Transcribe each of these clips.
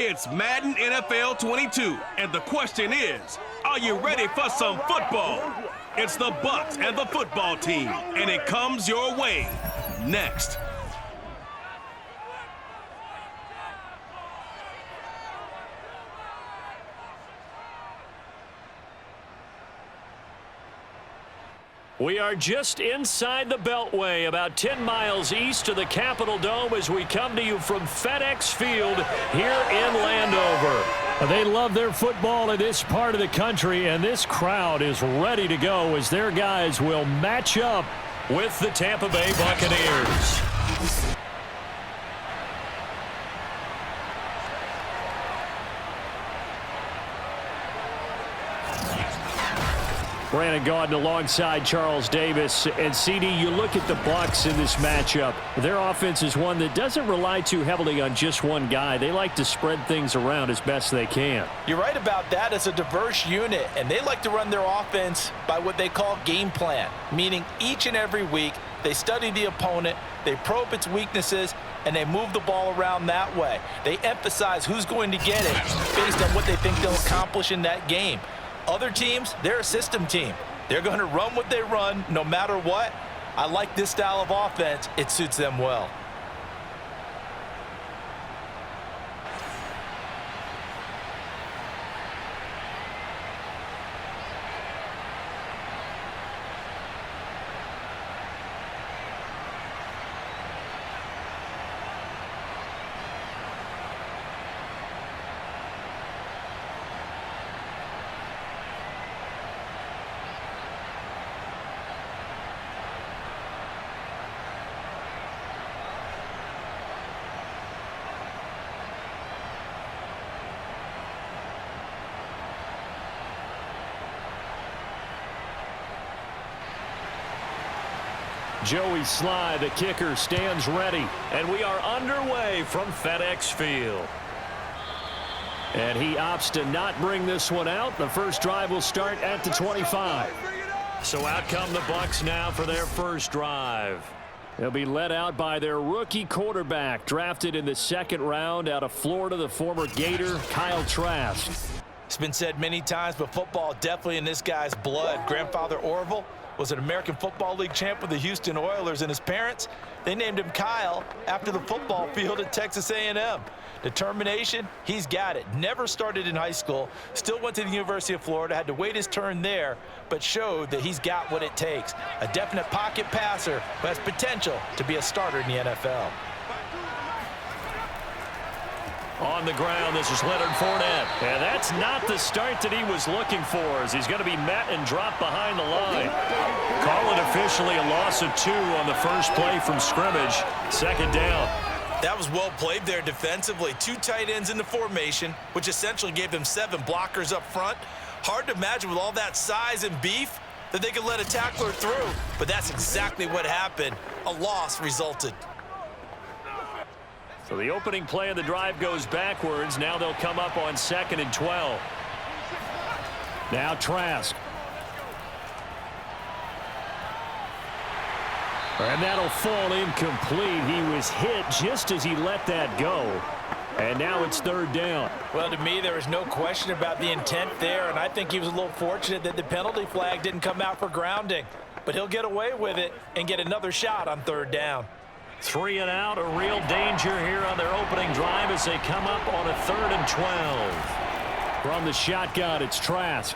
It's Madden NFL 22, and the question is, are you ready for some football? It's the Bucs and the football team, and it comes your way next. We are just inside the Beltway, about 10 miles east of the Capitol Dome as we come to you from FedEx Field here in Landover. They love their football in this part of the country, and this crowd is ready to go as their guys will match up with the Tampa Bay Buccaneers. Brandon Gaudin alongside Charles Davis. And, CD, you look at the Bucs in this matchup. Their offense is one that doesn't rely too heavily on just one guy. They like to spread things around as best they can. You're right about that. It's a diverse unit, and they like to run their offense by what they call game plan, meaning each and every week they study the opponent, they probe its weaknesses, and they move the ball around that way. They emphasize who's going to get it based on what they think they'll accomplish in that game. Other teams, they're a system team. They're going to run what they run no matter what. I like this style of offense. It suits them well. Joey Sly, the kicker, stands ready. And we are underway from FedEx Field. And he opts to not bring this one out. The first drive will start at the 25. So out come the Bucs now for their first drive. They'll be led out by their rookie quarterback, drafted in the second round out of Florida, the former Gator, Kyle Trask. It's been said many times, but football definitely in this guy's blood. Grandfather Orville was an American Football League champ with the Houston Oilers, and his parents, they named him Kyle after the football field at Texas A&M. Determination, he's got it. Never started in high school, still went to the University of Florida, had to wait his turn there, but showed that he's got what it takes. A definite pocket passer who has potential to be a starter in the NFL. On the ground, this is Leonard Fournette. And that's not the start that he was looking for, as he's going to be met and dropped behind the line. Call it officially a loss of 2 on the first play from scrimmage. Second down. That was well played there defensively. 2 tight ends in the formation, which essentially gave them 7 blockers up front. Hard to imagine with all that size and beef that they could let a tackler through, but that's exactly what happened. A loss resulted. So the opening play of the drive goes backwards. Now they'll come up on 2nd and 12. Now Trask. And that'll fall incomplete. He was hit just as he let that go. And now it's 3rd down. Well, to me, there was no question about the intent there, and I think he was a little fortunate that the penalty flag didn't come out for grounding. But he'll get away with it and get another shot on 3rd down. 3 and out, a real danger here on their opening drive as they come up on a 3rd and 12. From the shotgun, it's Trask.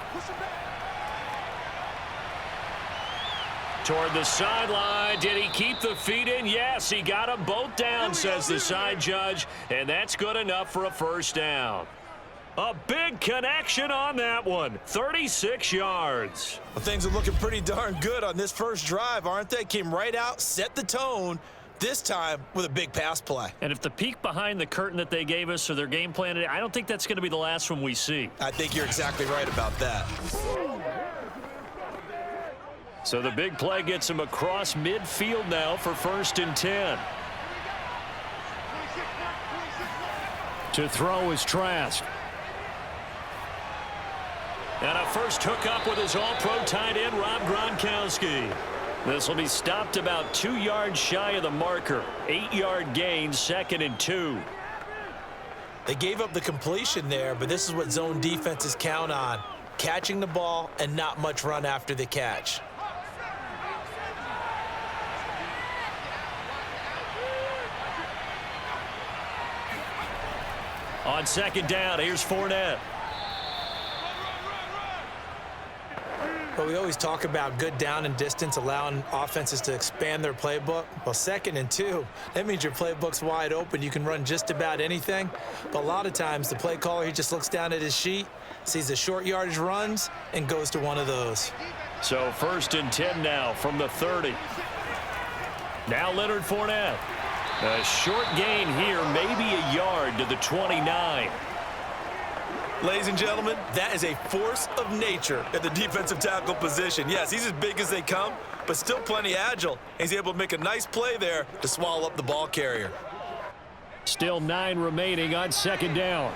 Toward the sideline. Did he keep the feet in? Yes, he got them both down, says the side judge, and that's good enough for a first down. A big connection on that one. 36 yards. Well, things are looking pretty darn good on this first drive, aren't they? Came right out, set the tone, this time with a big pass play. And if the peek behind the curtain that they gave us or their game plan today, I don't think that's going to be the last one we see. I think you're exactly right about that. So the big play gets him across midfield now for 1st and 10. To throw is Trask. And a first hookup with his all-pro tight end, Rob Gronkowski. This will be stopped about 2 yards shy of the marker. 8-yard gain, 2nd and 2. They gave up the completion there, but this is what zone defenses count on. Catching the ball and not much run after the catch. On second down, here's Fournette. But we always talk about good down and distance, allowing offenses to expand their playbook. Well, 2nd and 2, that means your playbook's wide open. You can run just about anything. But a lot of times, the play caller, he just looks down at his sheet, sees the short yardage runs, and goes to one of those. So 1st and 10 now from the 30. Now Leonard Fournette. A short gain here, maybe a yard to the 29. Ladies and gentlemen, that is a force of nature at the defensive tackle position. Yes, he's as big as they come, but still plenty agile. He's able to make a nice play there to swallow up the ball carrier. Still 9 remaining on second down.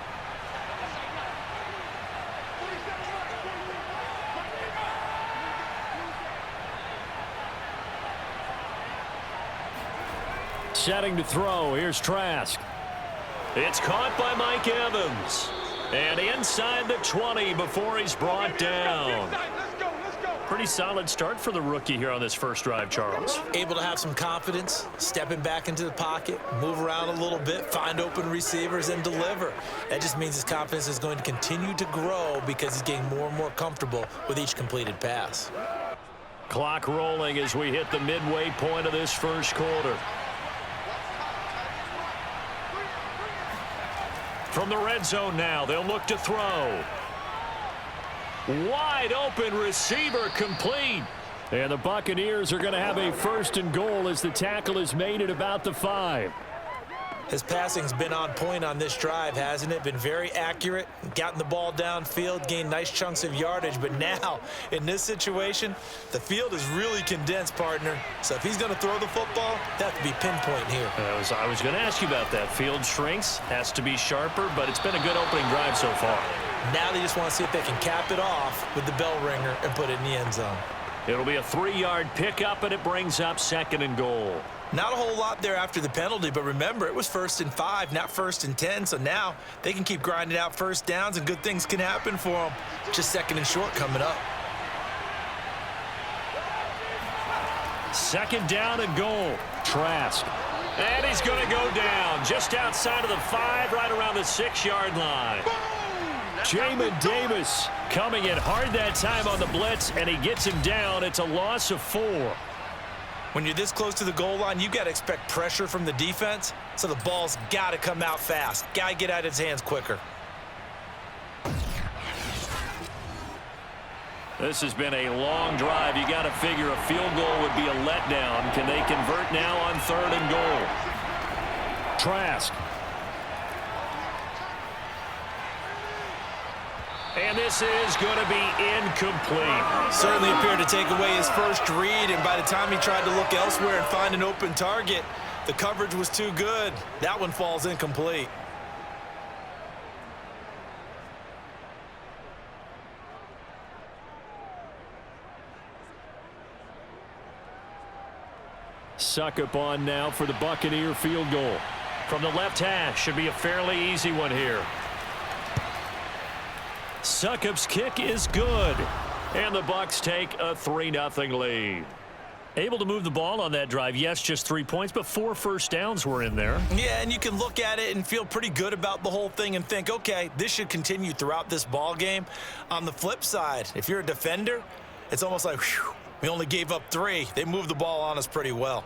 Setting to throw. Here's Trask. It's caught by Mike Evans. And inside the 20 before he's brought down. Pretty solid start for the rookie here on this first drive, Charles. Able to have some confidence, stepping back into the pocket, move around a little bit, find open receivers, and deliver. That just means his confidence is going to continue to grow because he's getting more and more comfortable with each completed pass. Clock rolling as we hit the midway point of this first quarter. From the red zone now, they'll look to throw. Wide open receiver complete. And the Buccaneers are going to have a 1st and goal as the tackle is made at about the 5. His passing's been on point on this drive, hasn't it? Been very accurate, gotten the ball downfield, gained nice chunks of yardage. But now, in this situation, the field is really condensed, partner. So if he's going to throw the football, that have to be pinpoint here. I was going to ask you about that. Field shrinks, has to be sharper, but it's been a good opening drive so far. Now they just want to see if they can cap it off with the bell ringer and put it in the end zone. It'll be a 3-yard pickup, and it brings up 2nd and goal. Not a whole lot there after the penalty, but remember, it was 1st and 5, not 1st and 10. So now they can keep grinding out first downs, and good things can happen for them. Just 2nd and short coming up. 2nd down and goal. Trask. And he's going to go down just outside of the 5, right around the 6-yard line. Jamin Davis coming in hard that time on the blitz, and he gets him down. It's a loss of 4. When you're this close to the goal line, you got to expect pressure from the defense, so the ball's got to come out fast. Got to get out of his hands quicker. This has been a long drive. You got to figure a field goal would be a letdown. Can they convert now on 3rd and goal? Trask. And this is going to be incomplete. Certainly appeared to take away his first read, and by the time he tried to look elsewhere and find an open target, the coverage was too good. That one falls incomplete. Succop on now for the Buccaneer field goal. From the left hash, should be a fairly easy one here. Succop's kick is good. And the Bucs take a 3-0 lead. Able to move the ball on that drive. Yes, just 3 points, but 4 first downs were in there. Yeah, and you can look at it and feel pretty good about the whole thing and think, okay, this should continue throughout this ball game. On the flip side, if you're a defender, it's almost like, whew, we only gave up 3. They moved the ball on us pretty well.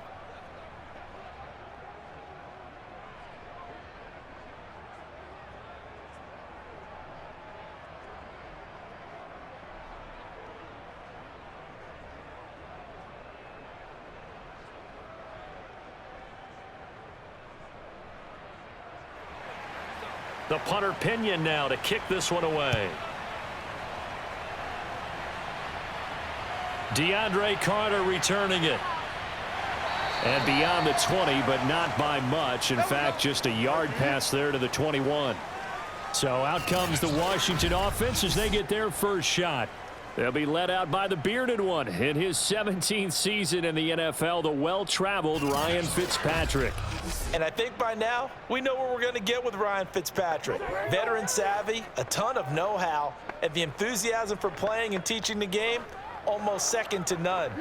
The punter Pinion now to kick this one away. DeAndre Carter returning it. And beyond the 20, but not by much. In fact, just a yard pass there to the 21. So out comes the Washington offense as they get their first shot. They'll be led out by the bearded one in his 17th season in the NFL, the well-traveled Ryan Fitzpatrick. And I think by now, we know what we're going to get with Ryan Fitzpatrick. Veteran savvy, a ton of know-how, and the enthusiasm for playing and teaching the game, almost second to none.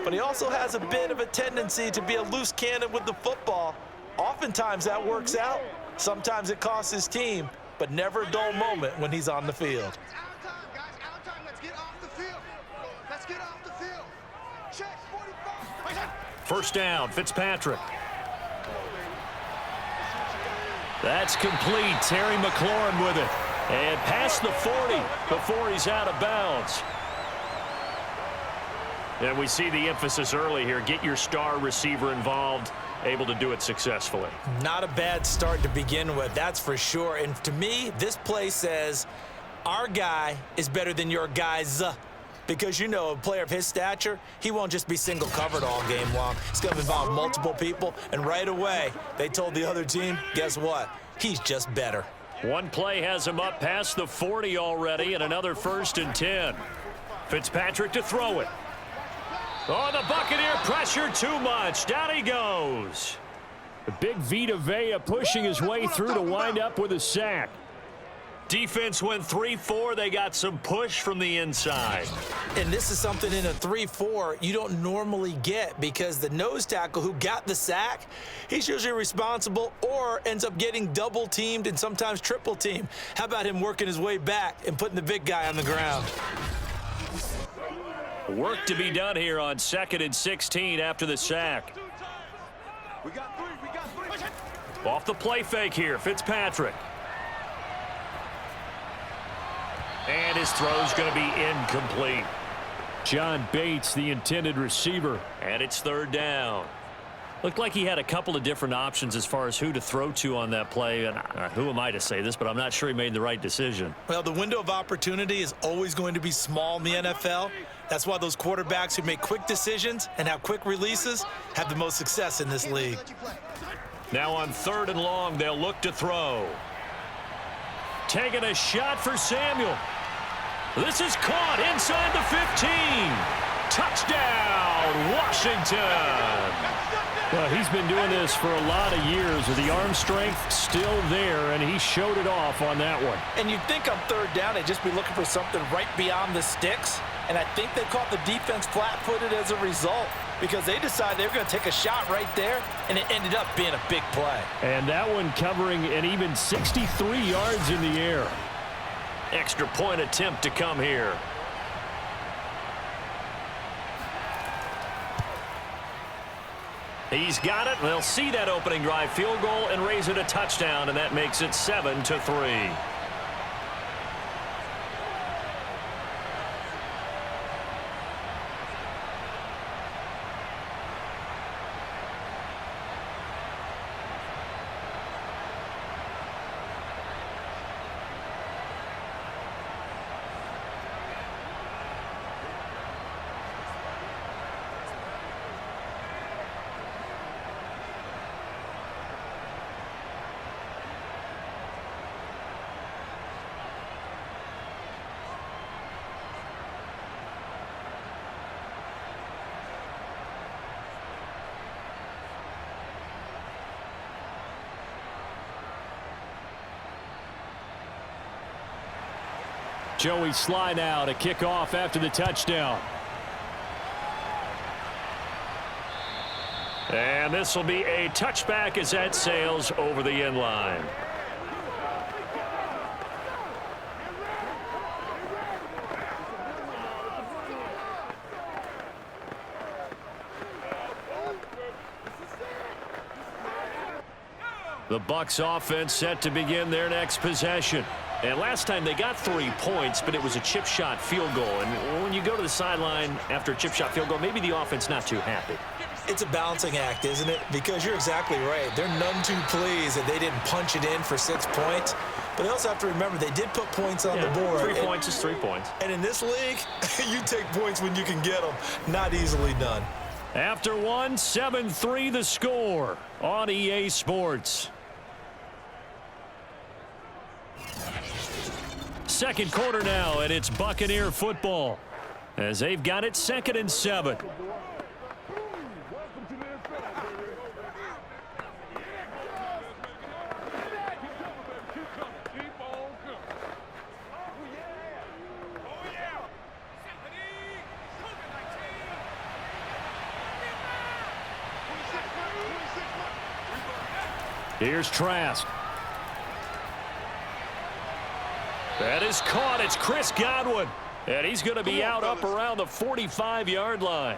But he also has a bit of a tendency to be a loose cannon with the football. Oftentimes that works out. Sometimes it costs his team, but never a dull moment when he's on the field. First down, Fitzpatrick. That's complete. Terry McLaurin with it. And past the 40 before he's out of bounds. And we see the emphasis early here. Get your star receiver involved, able to do it successfully. Not a bad start to begin with, that's for sure. And to me, this play says our guy is better than your guys. Because, you know, a player of his stature, he won't just be single covered all game long. It's going to involve multiple people. And right away, they told the other team, guess what? He's just better. One play has him up past the 40 already, and another 1st and 10. Fitzpatrick to throw it. Oh, the Buccaneer pressure too much. Down he goes. The big Vita Vea pushing his way through to wind up with a sack. Defense went 3-4. They got some push from the inside. And this is something in a 3-4 you don't normally get, because the nose tackle who got the sack, he's usually responsible or ends up getting double teamed and sometimes triple teamed. How about him working his way back and putting the big guy on the ground? Work to be done here on 2nd and 16 after the sack. Off the play fake here, Fitzpatrick. And his throw's going to be incomplete. John Bates, the intended receiver. And it's 3rd down. Looked like he had a couple of different options as far as who to throw to on that play. And who am I to say this, but I'm not sure he made the right decision. Well, the window of opportunity is always going to be small in the NFL. That's why those quarterbacks who make quick decisions and have quick releases have the most success in this league. Now on 3rd and long, they'll look to throw. Taking a shot for Samuel. This is caught inside the 15. Touchdown, Washington. Well, he's been doing this for a lot of years with the arm strength still there, and he showed it off on that one. And you'd think on 3rd down they'd just be looking for something right beyond the sticks. And I think they caught the defense flat-footed as a result, because they decided they were going to take a shot right there, and it ended up being a big play. And that one covering an even 63 yards in the air. Extra point attempt to come here. He's got it. They'll see that opening drive field goal and raise it a touchdown, and that makes it 7-3. Joey Sly now to kick off after the touchdown. And this will be a touchback as that sails over the end line. The Bucs offense set to begin their next possession. And last time they got 3 points, but it was a chip shot field goal. And when you go to the sideline after a chip shot field goal, maybe the offense not too happy. It's a balancing act, isn't it? Because you're exactly right. They're none too pleased that they didn't punch it in for 6 points. But they also have to remember they did put points on the board. 3 points is 3 points. And in this league, you take points when you can get them. Not easily done. After one, 7-3 the score on EA Sports. Second quarter now, and it's Buccaneer football. as they've got it 2nd and 7. Here's Trask. That is caught. It's Chris Godwin. And he's going to be out up around the 45-yard line.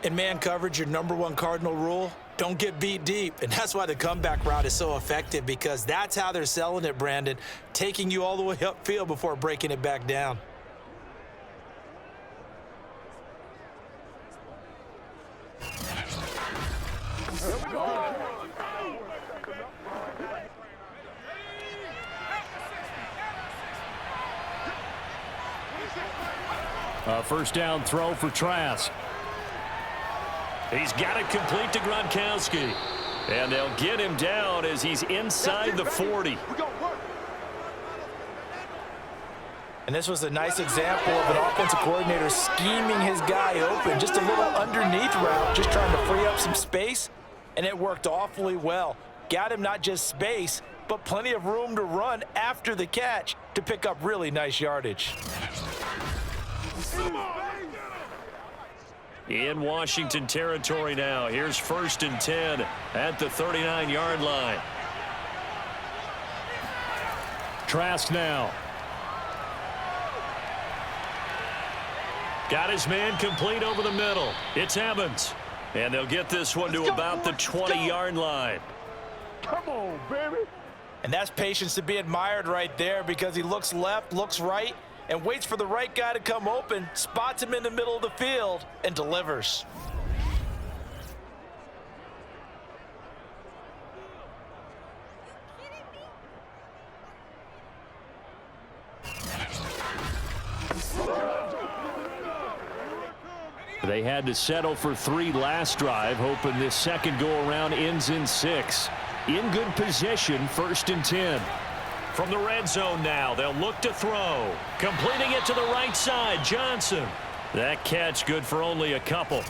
In man coverage, your #1 cardinal rule, don't get beat deep. And that's why the comeback route is so effective, because that's how they're selling it, Brandon, taking you all the way upfield before breaking it back down. A first down throw for Trask. He's got it complete to Gronkowski. And they'll get him down as he's inside the 40. And this was a nice example of an offensive coordinator scheming his guy open. Just a little underneath route, just trying to free up some space. And it worked awfully well. Got him not just space, but plenty of room to run after the catch to pick up really nice yardage. In Washington territory now. Here's 1st and 10 at the 39-yard line. Trask now. Got his man complete over the middle. It's Evans. And they'll get this one to about the 20-yard line. Come on, baby. And that's patience to be admired right there, because he looks left, looks right, and waits for the right guy to come open, spots him in the middle of the field, and delivers. They had to settle for 3 last drive, hoping this second go-around ends in 6. In good position, 1st and 10. From the red zone now, they'll look to throw. Completing it to the right side, Johnson. That catch good for only a couple.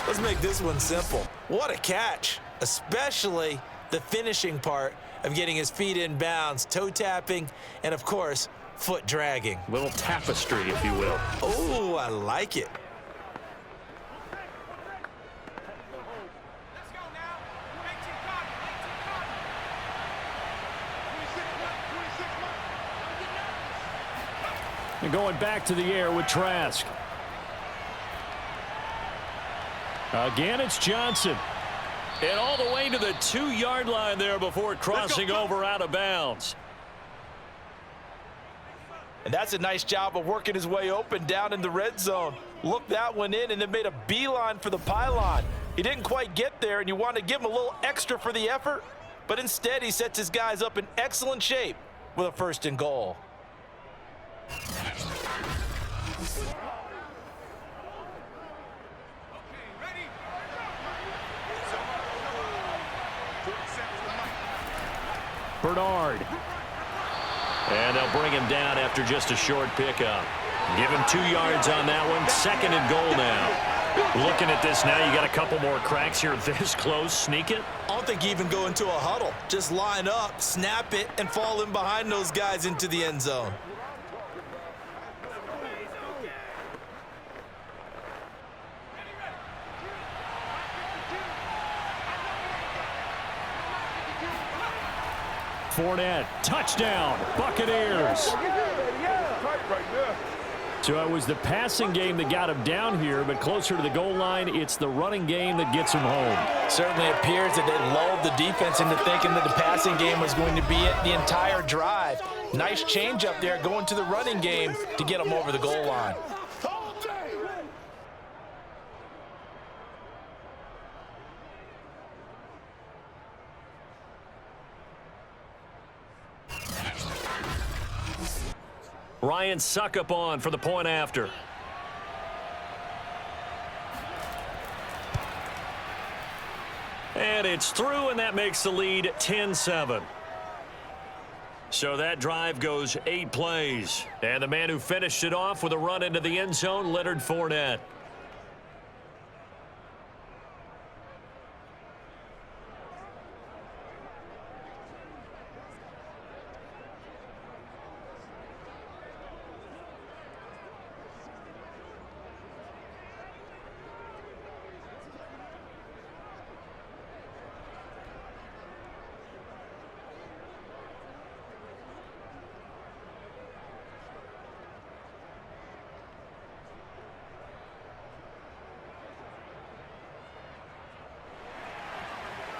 Let's make this one simple. What a catch, especially the finishing part of getting his feet in bounds, toe tapping, and of course, foot dragging. Little tapestry, if you will. Oh, I like it. And going back to the air with Trask. Again, it's Johnson. And all the way to the 2-yard line there before crossing over out of bounds. And that's a nice job of working his way open down in the red zone. Looked that one in and then made a beeline for the pylon. He didn't quite get there, and you want to give him a little extra for the effort. But instead, he sets his guys up in excellent shape with a 1st and goal. Bernard. And they'll bring him down after just a short pickup. Give him 2 yards on that one. 2nd and goal now. Looking at this now, you got a couple more cracks here this close. Sneak it. I don't think you even go into a huddle. Just line up, snap it, and fall in behind those guys into the end zone. Fournette, touchdown, Buccaneers. So it was the passing game that got him down here, but closer to the goal line, it's the running game that gets him home. Certainly appears that they lulled the defense into thinking that the passing game was going to be it the entire drive. Nice change up there going to the running game to get them over the goal line. Ryan Suckup on for the point after. And it's through, and that makes the lead 10-7. So that drive goes 8 plays. And the man who finished it off with a run into the end zone, Leonard Fournette.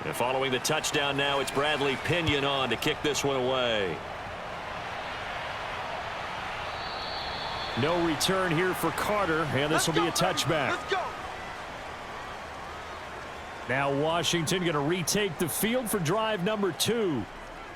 And following the touchdown now, it's Bradley Pinion on to kick this one away. No return here for Carter, and this will be a touchback. Let's go. Now Washington going to retake the field for drive number 2.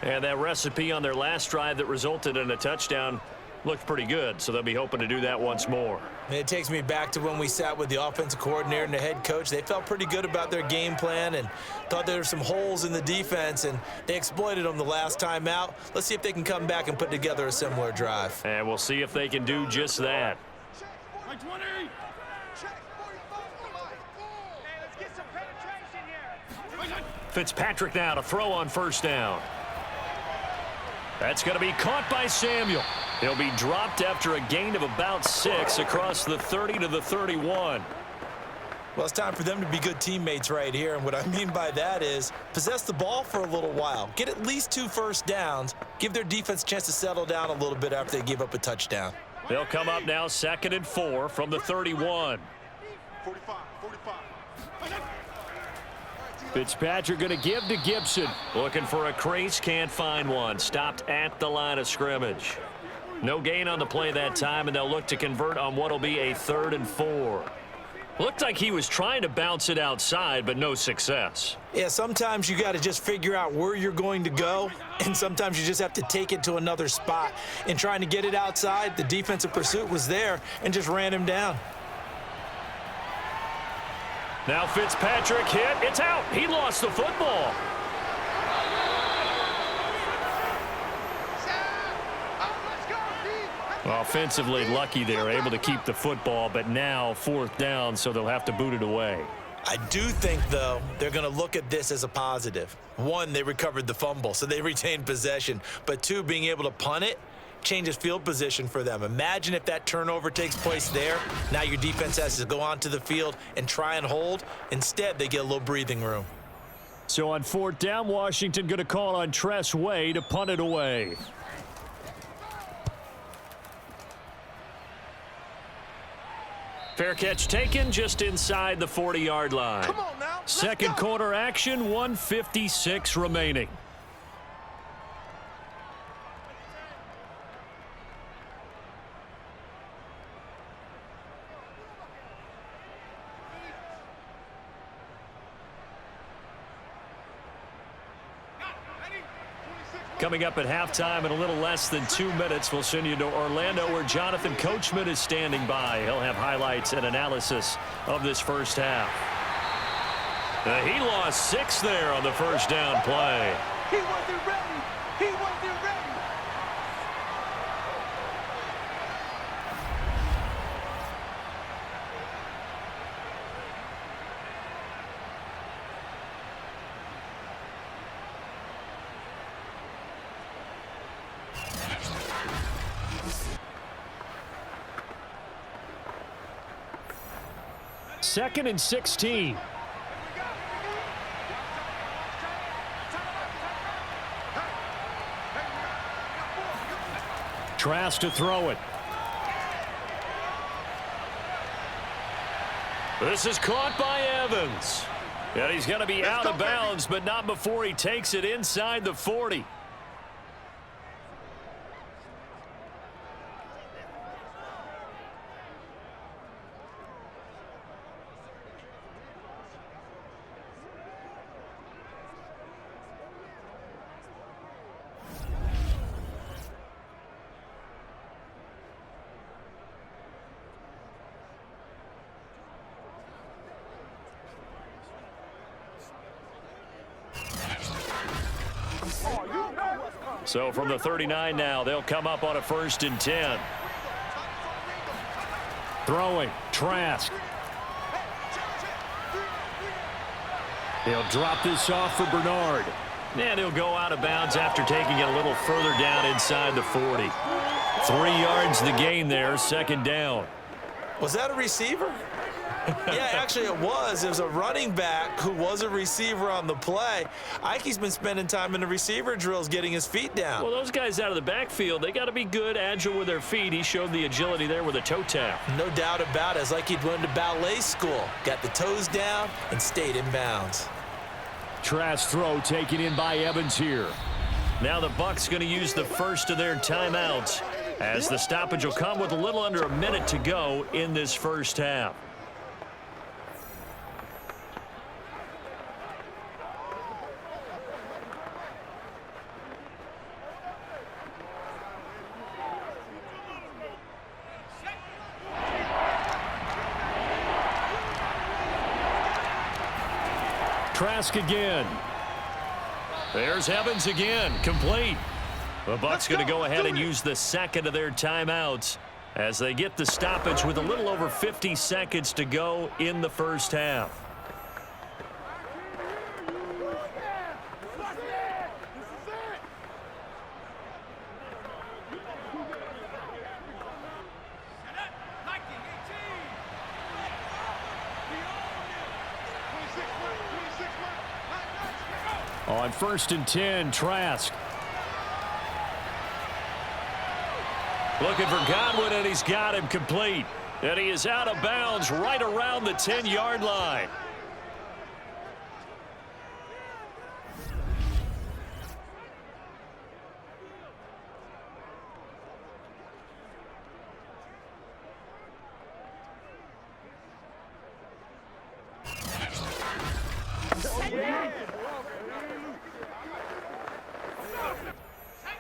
And that recipe on their last drive that resulted in a touchdown looked pretty good, so they'll be hoping to do that once more. It takes me back to when we sat with the offensive coordinator and the head coach. They felt pretty good about their game plan and thought there were some holes in the defense, and they exploited them the last time out. Let's see if they can come back and put together a similar drive. And we'll see if they can do just that. Check 20. Check 45. Hey, let's get some penetration here. Fitzpatrick now to throw on first down. That's going to be caught by Samuel. He'll be dropped after a gain of about 6 across the 30 to the 31. Well, it's time for them to be good teammates right here, and what I mean by that is possess the ball for a little while, get at least 2 first downs, give their defense a chance to settle down a little bit after they give up a touchdown. They'll come up now 2nd and 4 from the 31. 45. Fitzpatrick going to give to Gibson. Looking for a crease, can't find one. Stopped at the line of scrimmage. No gain on the play that time, and they'll look to convert on what will be a 3rd and 4. Looked like he was trying to bounce it outside, but no success. Yeah, sometimes you got to just figure out where you're going to go, and sometimes you just have to take it to another spot. In trying to get it outside, the defensive pursuit was there and just ran him down. Now Fitzpatrick hit. It's out. He lost the football. Offensively lucky they're able to keep the football, but now 4th down, so they'll have to boot it away. I do think, though, they're going to look at this as a positive. 1, they recovered the fumble, so they retained possession. But 2, being able to punt it changes field position for them. Imagine if that turnover takes place there. Now your defense has to go onto the field and try and hold. Instead, they get a little breathing room. So on 4th down, Washington going to call on Tress Way to punt it away. Fair catch taken just inside the 40-yard line. Come on now. Second quarter action, 1:56 remaining. Coming up at halftime in a little less than 2 minutes, we'll send you to Orlando where Jonathan Coachman is standing by. He'll have highlights and analysis of this first half. He lost 6 there on the first down play. He wasn't ready. He wasn't ready. Second and 16. Trask to throw it. This is caught by Evans. And he's going to be out of bounds, but not before he takes it inside the 40. So from the 39 now, they'll come up on a 1st and 10. Throwing, Trask. He'll drop this off for Bernard. And he'll go out of bounds after taking it a little further down inside the 40. 3 yards the gain there, 2nd down. Was that a receiver? Yeah, actually it was. It was a running back who was a receiver on the play. Ike's been spending time in the receiver drills getting his feet down. Well, those guys out of the backfield, they got to be good, agile with their feet. He showed the agility there with a toe tap. No doubt about it. It's like he'd went to ballet school. Got the toes down and stayed in bounds. Trask throw taken in by Evans here. Now the Bucs going to use the first of their timeouts as the stoppage will come with a little under a minute to go in this first half. Trask again. There's Evans again, complete. The Bucs going to go ahead and use the 2nd of their timeouts as they get the stoppage with a little over 50 seconds to go in the first half. On 1st and 10, Trask. Looking for Godwin, and he's got him complete. And he is out of bounds right around the 10-yard line.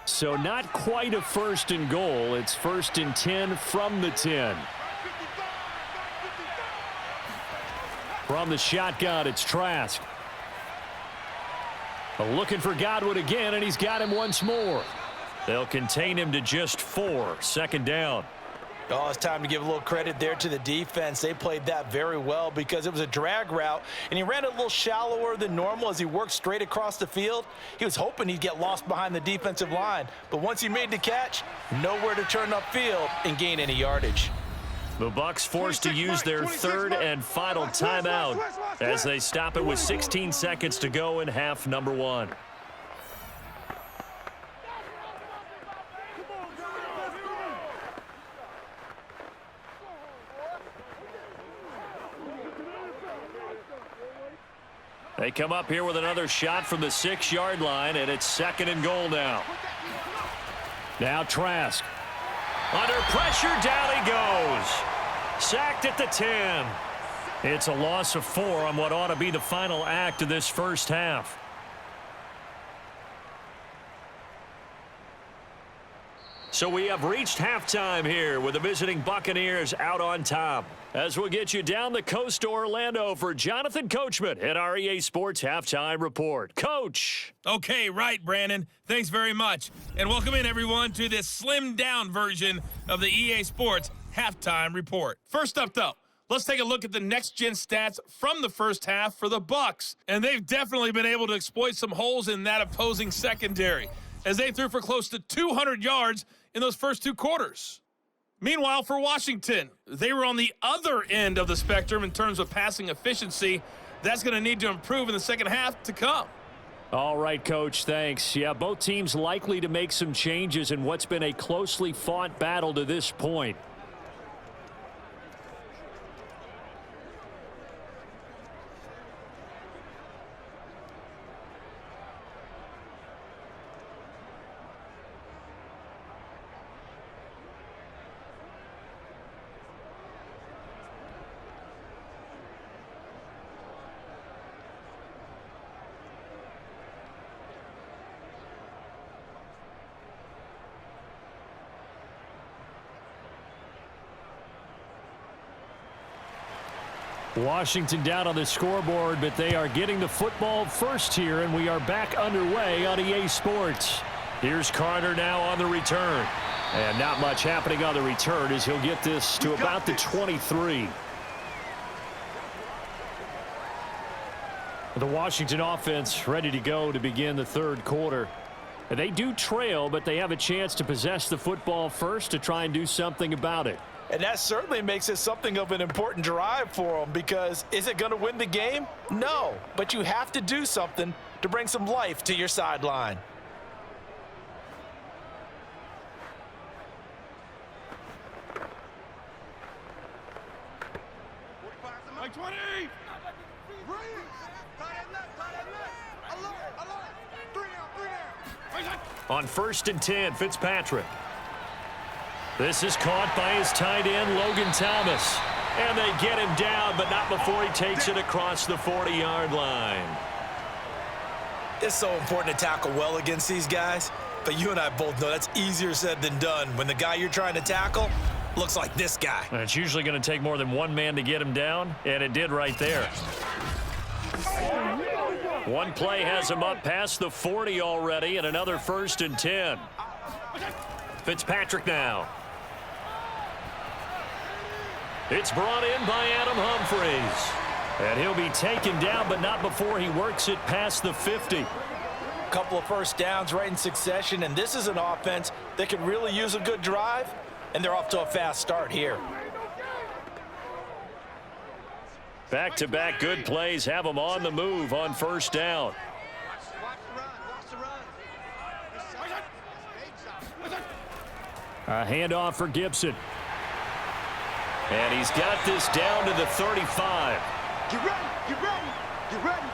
So not quite a 1st and goal. It's 1st and 10 from the 10. From the shotgun, it's Trask. Looking for Godwin again, and he's got him once more. They'll contain him to just 4. 2nd down. Oh, it's time to give a little credit there to the defense. They played that very well because it was a drag route, and he ran it a little shallower than normal as he worked straight across the field. He was hoping he'd get lost behind the defensive line, but once he made the catch, nowhere to turn upfield and gain any yardage. The Bucs forced to use their 3rd and final timeout as they stop it with 16 seconds to go in half number 1. They come up here with another shot from the 6-yard line, and it's 2nd and goal now. Now Trask. Under pressure, down he goes. Sacked at the 10. It's a loss of 4 on what ought to be the final act of this first half. So we have reached halftime here with the visiting Buccaneers out on top. As we'll get you down the coast to Orlando for Jonathan Coachman at our EA Sports Halftime Report. Coach. Okay, right, Brandon. Thanks very much. And welcome in, everyone, to this slimmed-down version of the EA Sports Halftime Report. First up, though, let's take a look at the next-gen stats from the first half for the Bucs. And they've definitely been able to exploit some holes in that opposing secondary, as they threw for close to 200 yards in those first 2 quarters. Meanwhile, for Washington, they were on the other end of the spectrum in terms of passing efficiency. That's going to need to improve in the second half to come. All right, Coach, thanks. Yeah, both teams likely to make some changes in what's been a closely fought battle to this point. Washington down on the scoreboard, but they are getting the football first here, and we are back underway on EA Sports. Here's Carter now on the return. And not much happening on the return as he'll get this to about the 23. The Washington offense ready to go to begin the third quarter. They do trail, but they have a chance to possess the football first to try and do something about it. And that certainly makes it something of an important drive for them, because is it going to win the game? No, but you have to do something to bring some life to your sideline. Like 20! On 1st and 10, Fitzpatrick. This is caught by his tight end, Logan Thomas. And they get him down, but not before he takes it across the 40-yard line. It's so important to tackle well against these guys, but you and I both know that's easier said than done when the guy you're trying to tackle looks like this guy. And it's usually going to take more than one man to get him down, and it did right there. One play has him up past the 40 already, and another 1st and 10. Fitzpatrick now. It's brought in by Adam Humphries. And he'll be taken down, but not before he works it past the 50. A couple of first downs right in succession, and this is an offense that can really use a good drive, and they're off to a fast start here. Back-to-back good plays have them on the move on 1st down. A handoff for Gibson. And he's got this down to the 35. Get ready, get ready, get ready.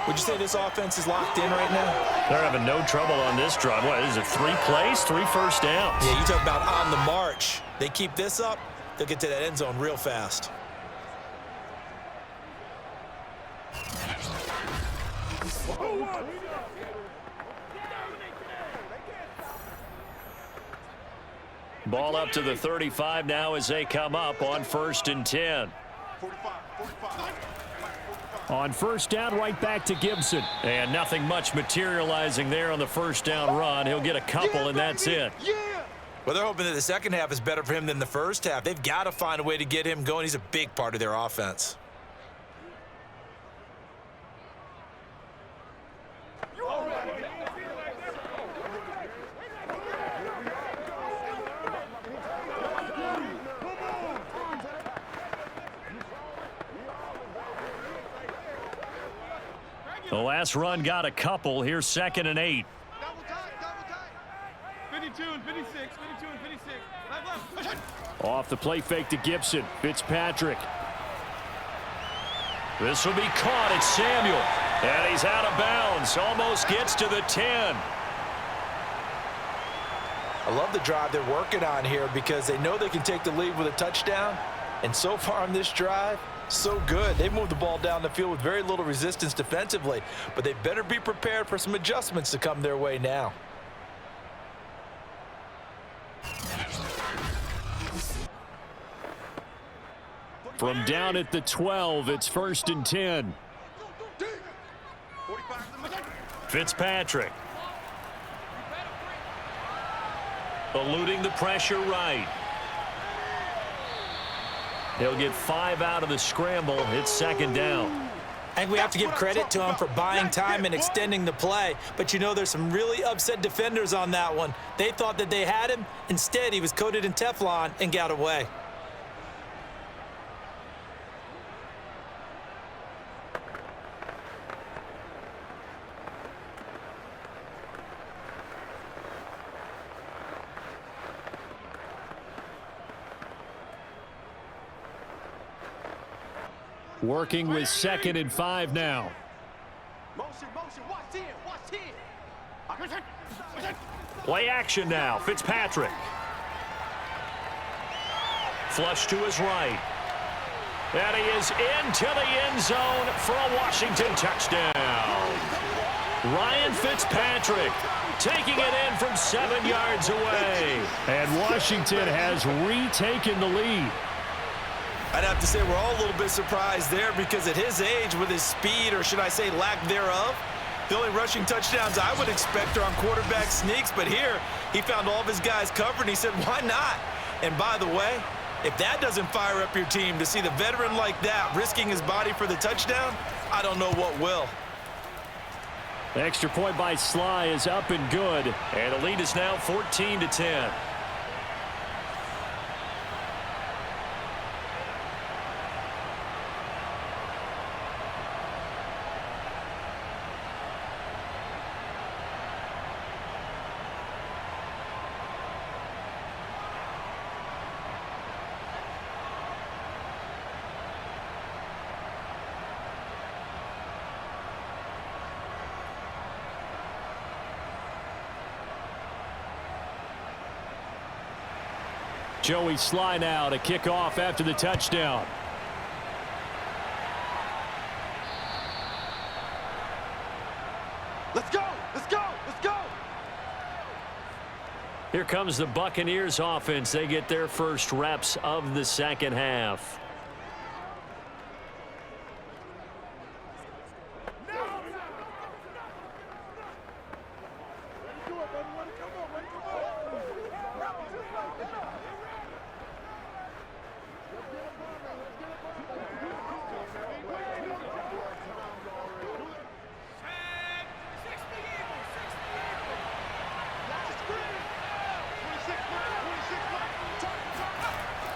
Would you say this offense is locked in right now? They're having no trouble on this drive. What is it, 3 plays, 3 first downs? Yeah, you talk about on the march. They keep this up, they'll get to that end zone real fast. Ball up to the 35 now as they come up on 1st and 10. On 1st down, right back to Gibson. And nothing much materializing there on the 1st down run. He'll get a couple, and that's it. Well, they're hoping that the second half is better for him than the first half. They've got to find a way to get him going. He's a big part of their offense. The last run got a couple. Here's 2nd and 8. Double time. 52 and 56, 52 and 56. Left. Off the play fake to Gibson. Fitzpatrick. This will be caught. It's Samuel. And he's out of bounds. Almost gets to the 10. I love the drive they're working on here because they know they can take the lead with a touchdown. And so far on this drive, so good. They've moved the ball down the field with very little resistance defensively, but they better be prepared for some adjustments to come their way now. From down at the 12, it's 1st and 10. Fitzpatrick. Eluding the pressure right. He'll get 5 out of the scramble. It's 2nd down. I think we have to give credit to him for buying time and extending the play, but you know there's some really upset defenders on that one. They thought that they had him. Instead, he was coated in Teflon and got away. Working with 2nd and 5 now. Motion, watch 10. Play action now. Fitzpatrick. Flush to his right. And he is into the end zone for a Washington touchdown. Ryan Fitzpatrick taking it in from 7 yards away. And Washington has retaken the lead. I'd have to say we're all a little bit surprised there because at his age, with his speed, or should I say lack thereof, The only rushing touchdowns I would expect are on quarterback sneaks, but here he found all of his guys covered, and he said, why not? And by the way, if that doesn't fire up your team to see the veteran like that risking his body for the touchdown, I don't know what will. The extra point by Sly is up and good, and the lead is now 14-10. Joey Sly now to kick off after the touchdown. Let's go! Let's go! Let's go! Here comes the Buccaneers offense. They get their first reps of the second half.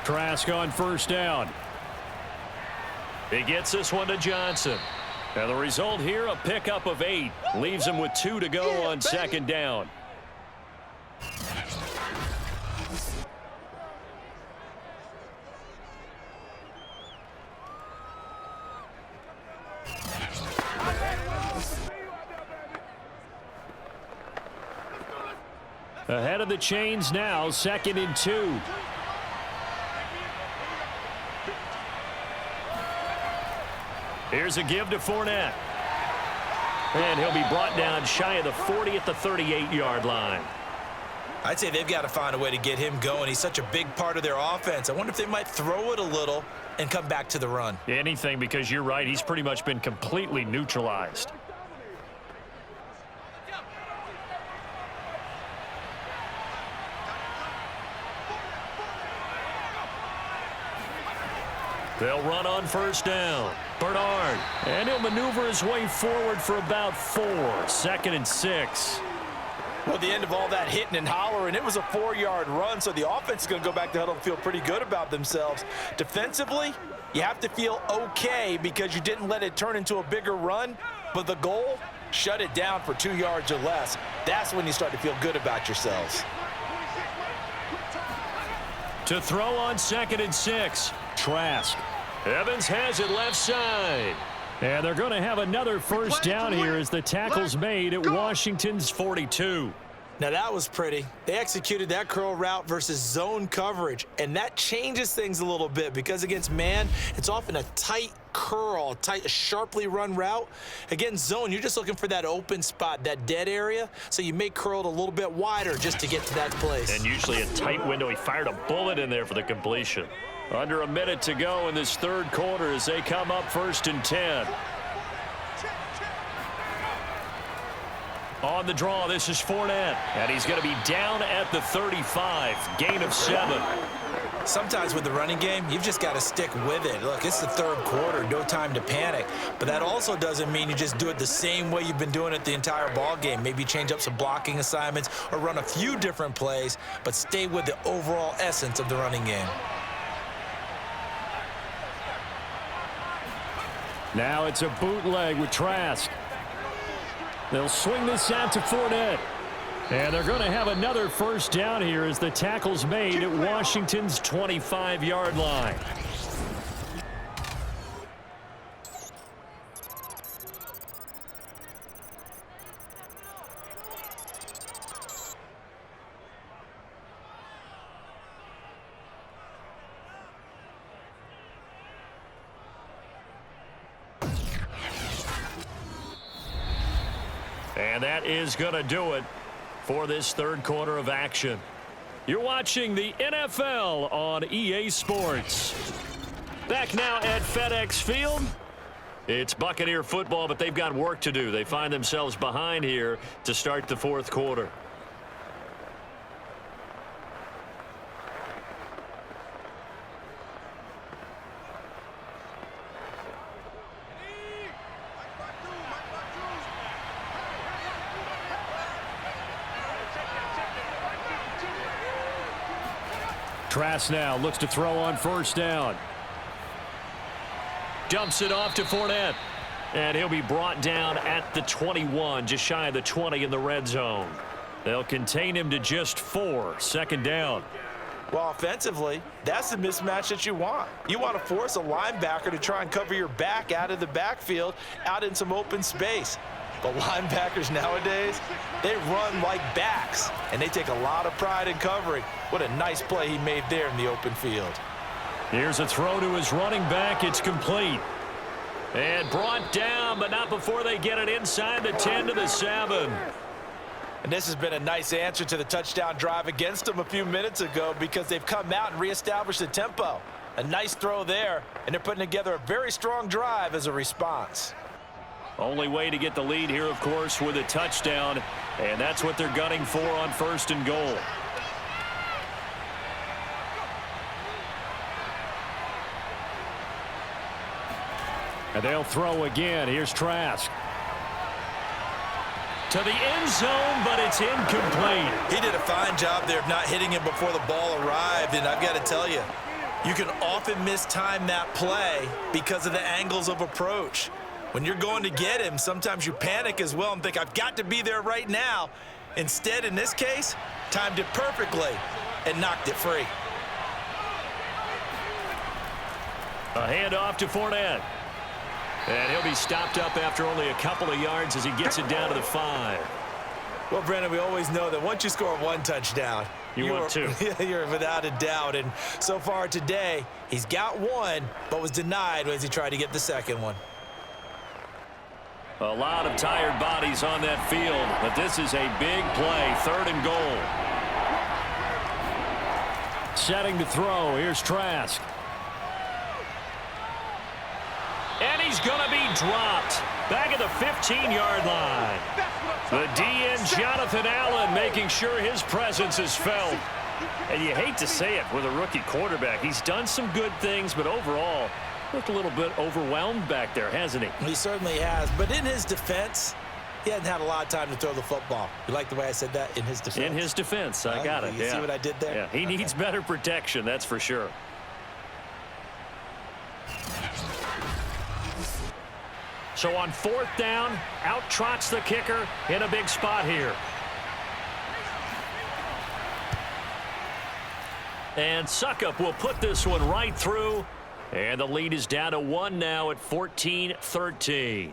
Trask on first down. He gets this one to Johnson. And the result here, a pickup of 8. Leaves him with 2 to go on second down. Ahead of the chains now, 2nd and 2. Here's a give to Fournette. And he'll be brought down shy of the 40 at the 38-yard line. I'd say they've got to find a way to get him going. He's such a big part of their offense. I wonder if they might throw it a little and come back to the run. Anything, because you're right. He's pretty much been completely neutralized. They'll run on first down. Bernard. And he'll maneuver his way forward for about 4. 2nd and 6. Well, the end of all that hitting and hollering, it was a 4-yard run, so the offense is going to go back to the huddle and feel pretty good about themselves. Defensively, you have to feel okay because you didn't let it turn into a bigger run, but the goal, shut it down for 2 yards or less. That's when you start to feel good about yourselves. To throw on 2nd and 6. Trask. Evans has it left side. And they're going to have another first down here as the tackle's made at Washington's 42. Now that was pretty. They executed that curl route versus zone coverage, and that changes things a little bit because against man, it's often a tight curl, tight, sharply run route. Against zone, you're just looking for that open spot, that dead area, so you may curl it a little bit wider just to get to that place. And usually a tight window. He fired a bullet in there for the completion. Under a minute to go in this third quarter as they come up 1st and 10. On the draw, this is Fournette. And he's going to be down at the 35. Gain of 7. Sometimes with the running game, you've just got to stick with it. Look, it's the third quarter, no time to panic. But that also doesn't mean you just do it the same way you've been doing it the entire ball game. Maybe change up some blocking assignments or run a few different plays, but stay with the overall essence of the running game. Now it's a bootleg with Trask. They'll swing this out to Fournette. And they're going to have another first down here as the tackle's made at Washington's 25-yard line. And that is going to do it for this third quarter of action. You're watching the NFL on EA Sports. Back now at FedEx Field. It's Buccaneer football, but they've got work to do. They find themselves behind here to start the fourth quarter. Trask now looks to throw on first down. Dumps it off to Fournette. And he'll be brought down at the 21, just shy of the 20 in the red zone. They'll contain him to just 4, second down. Well, offensively, that's the mismatch that you want. You want to force a linebacker to try and cover your back out of the backfield, out in some open space. But linebackers nowadays, they run like backs, and they take a lot of pride in covering. What a nice play he made there in the open field. Here's a throw to his running back. It's complete. And brought down, but not before they get it inside the 10 to the 7. And this has been a nice answer to the touchdown drive against them a few minutes ago because they've come out and reestablished the tempo. A nice throw there, and they're putting together a very strong drive as a response. Only way to get the lead here, of course, with a touchdown, and that's what they're gunning for on 1st and goal. And they'll throw again. Here's Trask. To the end zone, but it's incomplete. He did a fine job there of not hitting him before the ball arrived, and I've got to tell you, you can often mistime that play because of the angles of approach. When you're going to get him, sometimes you panic as well and think, I've got to be there right now. Instead, in this case, timed it perfectly and knocked it free. A handoff to Fournette. And he'll be stopped up after only a couple of yards as he gets it down to the 5. Well, Brandon, we always know that once you score one touchdown, you want two. You're without a doubt. And so far today, he's got one, but was denied as he tried to get the second one. A lot of tired bodies on that field, but this is a big play. 3rd and goal. Setting to throw. Here's Trask. And he's going to be dropped back at the 15-yard line. The DN, Jonathan Allen, making sure his presence is felt. And you hate to say it with a rookie quarterback. He's done some good things, but overall, looked a little bit overwhelmed back there, hasn't he? He certainly has. But in his defense, he hasn't had a lot of time to throw the football. You like the way I said that? In his defense? In his defense. I got it. You see what I did there? Yeah, he needs better protection, that's for sure. So on 4th down, out trots the kicker in a big spot here. And Suckup will put this one right through. And the lead is down to 1 now at 14-13.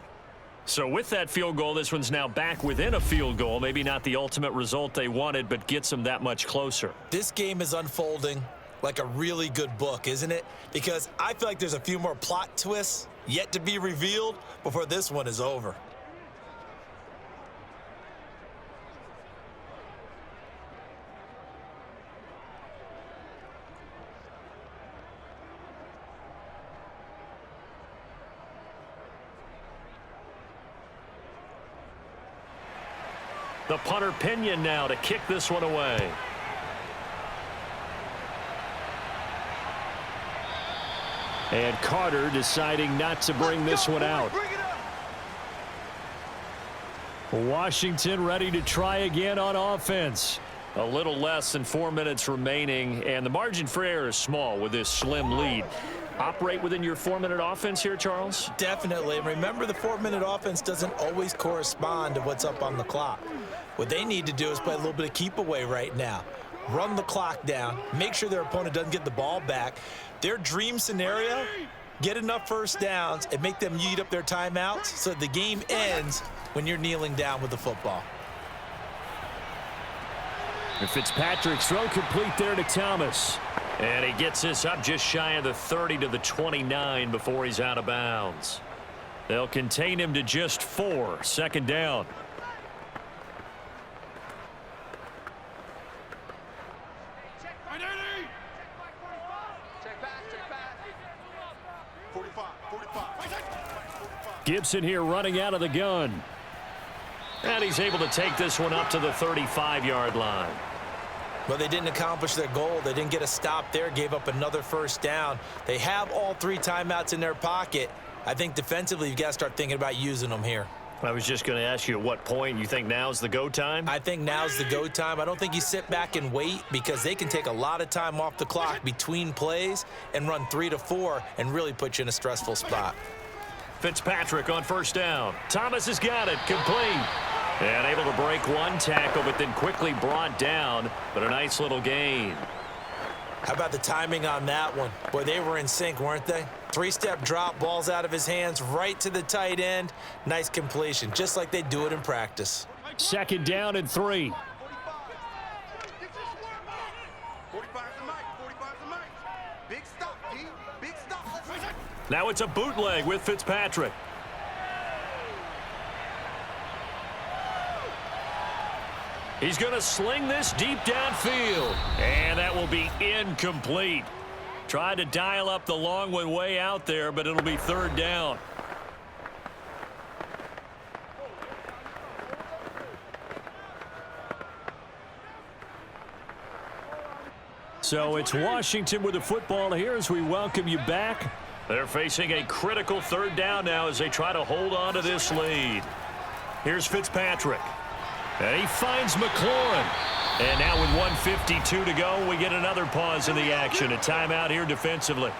So with that field goal, this one's now back within a field goal. Maybe not the ultimate result they wanted, but gets them that much closer. This game is unfolding like a really good book, isn't it? Because I feel like there's a few more plot twists yet to be revealed before this one is over. The punter Pinion now to kick this one away. And Carter deciding not to bring this one out. Washington ready to try again on offense. A little less than 4 minutes remaining, and the margin for error is small with this slim lead. Operate within your 4-minute offense here, Charles? Definitely. And remember, the 4-minute offense doesn't always correspond to what's up on the clock. What they need to do is play a little bit of keep away right now. Run the clock down, make sure their opponent doesn't get the ball back. Their dream scenario, get enough first downs and make them eat up their timeouts so the game ends when you're kneeling down with the football. And Fitzpatrick's throw complete there to Thomas. And he gets this up just shy of the 30 to the 29 before he's out of bounds. They'll contain him to just 4, second down. Check back. 45. Gibson here running out of the gun. And he's able to take this one up to the 35-yard line. Well, they didn't accomplish their goal. They didn't get a stop there, gave up another first down. They have all 3 timeouts in their pocket. I think defensively you've got to start thinking about using them here. I was just going to ask you at what point you think now's the go time? I think now's the go time. I don't think you sit back and wait because they can take a lot of time off the clock between plays and run 3 to 4 and really put you in a stressful spot. Fitzpatrick on first down. Thomas has got it. Complete. And able to break one tackle, but then quickly brought down. But a nice little gain. How about the timing on that one? Boy, they were in sync, weren't they? 3-step drop, balls out of his hands, right to the tight end. Nice completion, just like they do it in practice. Second down and 3. 45 the mic, 45 the mic. Big stop, D. Big stop. Now it's a bootleg with Fitzpatrick. He's going to sling this deep downfield. And that will be incomplete. Tried to dial up the long one way out there, but it'll be third down. So it's Washington with the football here as we welcome you back. They're facing a critical third down now as they try to hold on to this lead. Here's Fitzpatrick. And he finds McLaurin. And now with 1:52 to go, we get another pause in the action. A timeout here defensively.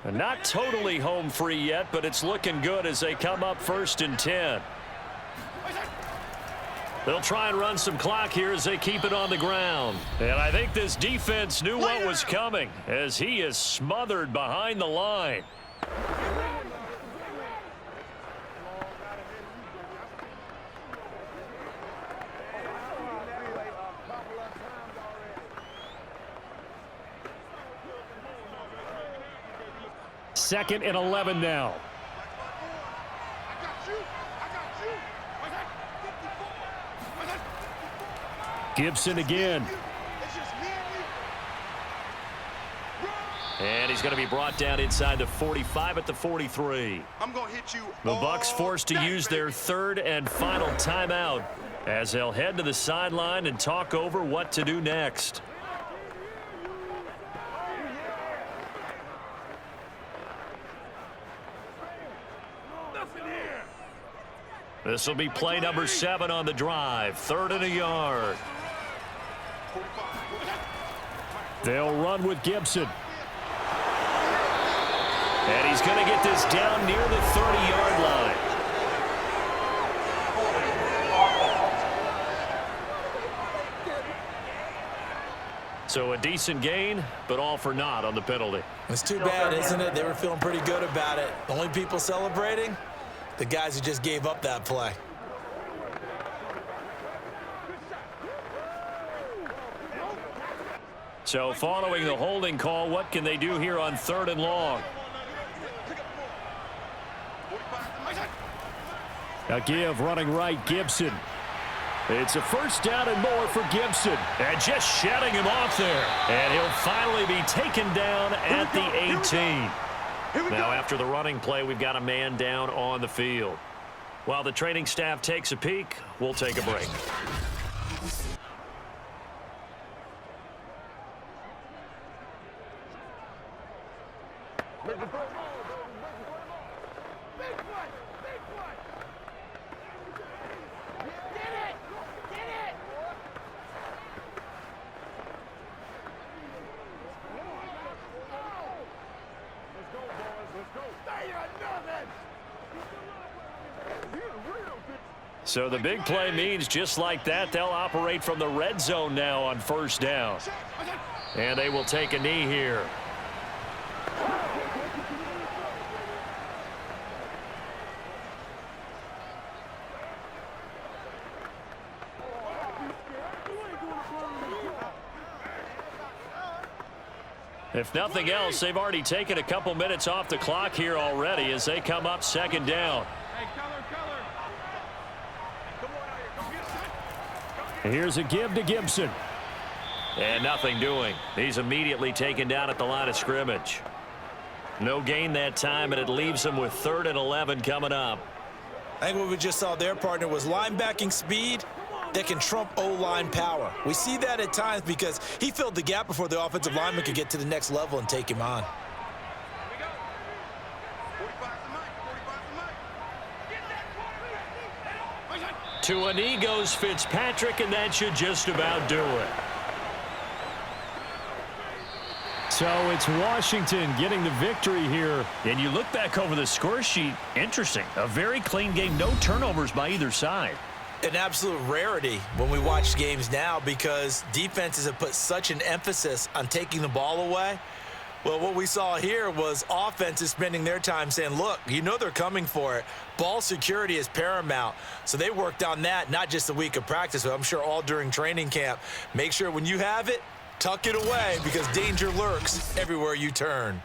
And not totally home free yet, but it's looking good as they come up 1st and 10. They'll try and run some clock here as they keep it on the ground. And I think this defense knew what was coming as he is smothered behind the line. Second and 11 now. Gibson again. And he's going to be brought down inside the 45 at the 43. I'm going to hit you. The Bucs forced to use their third and final timeout as they'll head to the sideline and talk over what to do next. This will be play number 7 on the drive. 3rd and a yard. They'll run with Gibson. And he's going to get this down near the 30-yard line. So a decent gain, but all for naught on the penalty. It's too bad, isn't it? They were feeling pretty good about it. The only people celebrating, the guys who just gave up that play. So following the holding call, what can they do here on 3rd and long? A give running right, Gibson. It's a first down and more for Gibson. And just shutting him off there. And he'll finally be taken down at the 18. Now after the running play, we've got a man down on the field. While the training staff takes a peek, we'll take a break. So the big play means just like that, they'll operate from the red zone now on 1st down. And they will take a knee here. If nothing else, they've already taken a couple minutes off the clock here already as they come up 2nd down. Hey, Keller, Here's a give to Gibson. And nothing doing. He's immediately taken down at the line of scrimmage. No gain that time, and it leaves him with 3rd and 11 coming up. I think what we just saw there, partner, was linebacking speed that can trump O-line power. We see that at times because he filled the gap before the offensive lineman could get to the next level and take him on. To a knee goes Fitzpatrick, and that should just about do it. So it's Washington getting the victory here. And you look back over the score sheet, interesting. A very clean game, no turnovers by either side. An absolute rarity when we watch games now because defenses have put such an emphasis on taking the ball away. Well, what we saw here was offenses spending their time saying, look, you know they're coming for it. Ball security is paramount. So they worked on that, not just a week of practice, but I'm sure all during training camp. Make sure when you have it, tuck it away because danger lurks everywhere you turn.